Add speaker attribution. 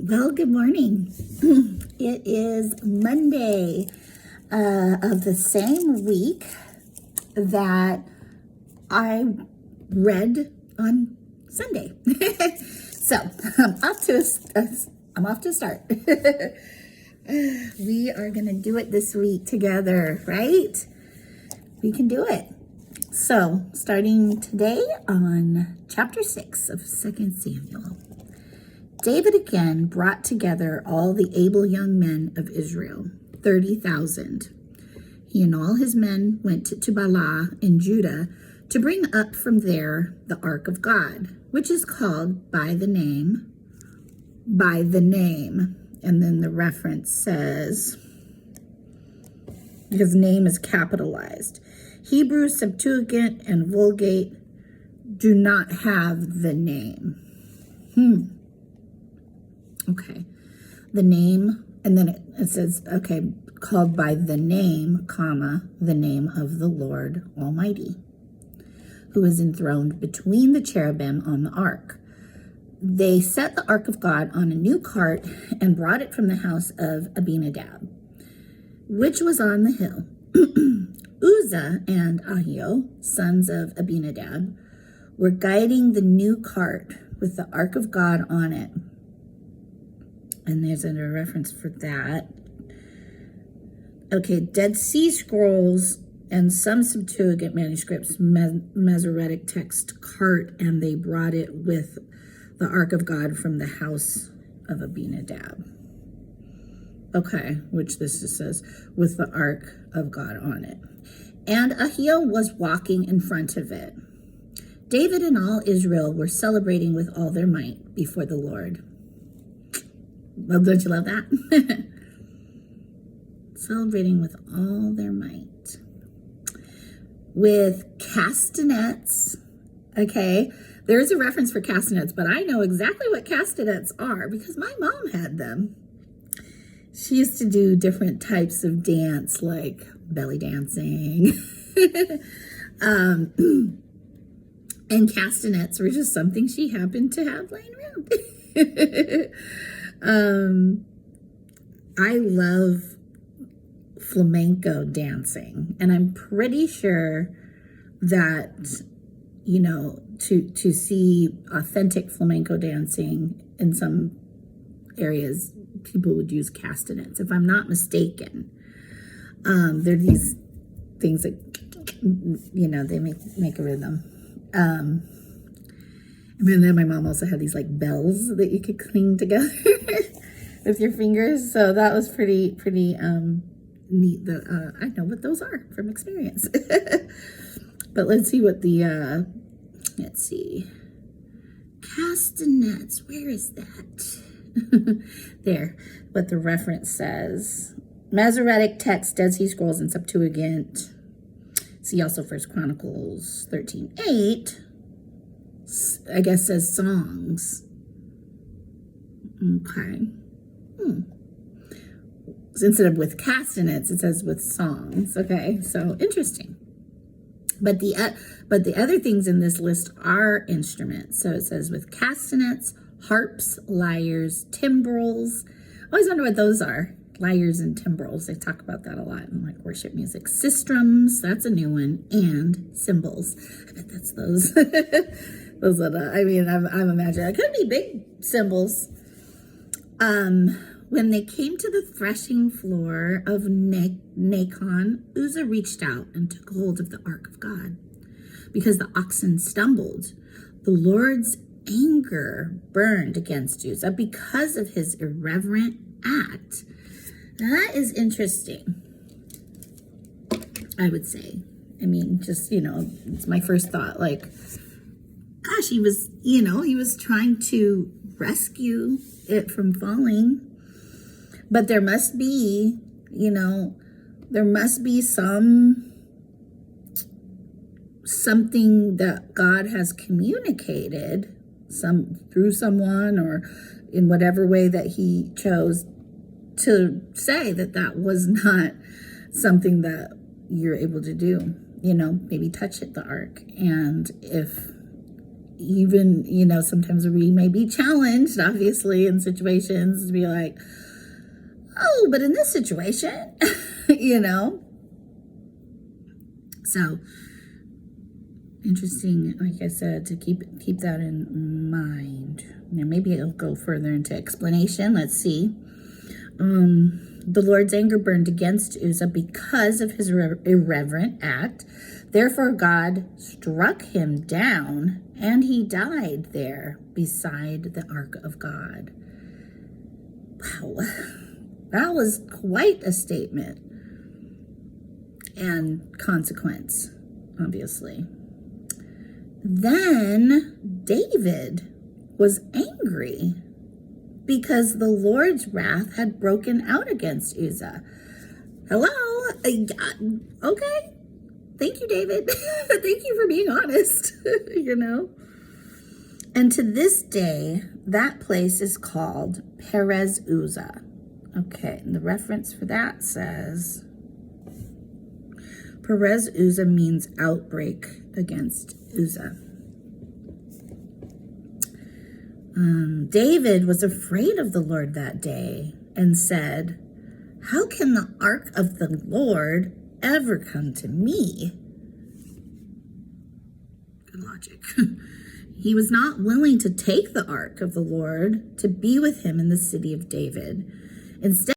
Speaker 1: Well, good morning. It is Monday of the same week that I read on Sunday. So I'm off to start. We are going to do it this week together, right? We can do it. So starting today on chapter 6 of 2 Samuel. David again brought together all the able young men of Israel, 30,000. He and all his men went to Baalah in Judah to bring up from there the ark of God, which is called by the name. And then the reference says, because name is capitalized. Hebrew, Septuagint, and Vulgate do not have the name. Okay, the name, and then it says, okay, called by the name, comma, the name of the Lord Almighty, who is enthroned between the cherubim on the ark. They set the ark of God on a new cart and brought it from the house of Abinadab, which was on the hill. Uzzah and Ahio, sons of Abinadab, were guiding the new cart with the ark of God on it. And there's a reference for that. Okay, Dead Sea Scrolls and some Septuagint manuscripts, Masoretic text cart, and they brought it with the ark of God from the house of Abinadab. Okay, which this just says, with the ark of God on it. And Ahio was walking in front of it. David and all Israel were celebrating with all their might before the Lord. Well, don't you love that? Celebrating with all their might. With castanets. Okay, there's a reference for castanets, but I know exactly what castanets are because my mom had them. She used to do different types of dance, like belly dancing. And castanets were just something she happened to have laying around. I love flamenco dancing, and I'm pretty sure that, you know, to see authentic flamenco dancing in some areas, people would use castanets, if I'm not mistaken. They're these things that, you know, they make a rhythm. And then my mom also had these like bells that you could cling together with your fingers. So that was pretty neat that I know what those are from experience. But let's see what the, let's see. Castanets, where is that? There, what the reference says. Masoretic text, Dead Sea Scrolls, and Septuagint. See also 1 Chronicles 13:8. I guess says songs. Okay. So instead of with castanets, it says with songs. Okay, so interesting. But the other things in this list are instruments. So it says with castanets, harps, lyres, timbrels. I always wonder what those are. Lyres and timbrels. They talk about that a lot in like worship music. Sistrums, that's a new one, and cymbals. I bet that's those. Those are I mean, I'm imagining it could be big cymbals. When they came to the threshing floor of Nacon, Uzzah reached out and took hold of the ark of God because the oxen stumbled. The Lord's anger burned against Uzzah because of his irreverent act. Now that is interesting, I would say. I mean, just, you know, it's my first thought, like, gosh, he was trying to rescue it from falling. But there must be, something that God has communicated through someone or in whatever way that he chose to say that was not something that you're able to do. Maybe touch the ark. And if even, sometimes we may be challenged, obviously, in situations to be like, oh, but in this situation, So interesting, like I said, to keep that in mind. Maybe it'll go further into explanation. Let's see. The Lord's anger burned against Uzzah because of his irreverent act. Therefore, God struck him down, and he died there beside the ark of God. Wow, that was quite a statement and consequence, obviously. Then David was angry because the Lord's wrath had broken out against Uzzah. Hello? Okay. Thank you, David. Thank you for being honest, And to this day, that place is called Perez Uzzah. Okay, and the reference for that says, Perez Uzzah means outbreak against Uzzah. David was afraid of the Lord that day and said, how can the ark of the Lord ever come to me? Good logic. He was not willing to take the ark of the Lord to be with him in the city of David. Instead,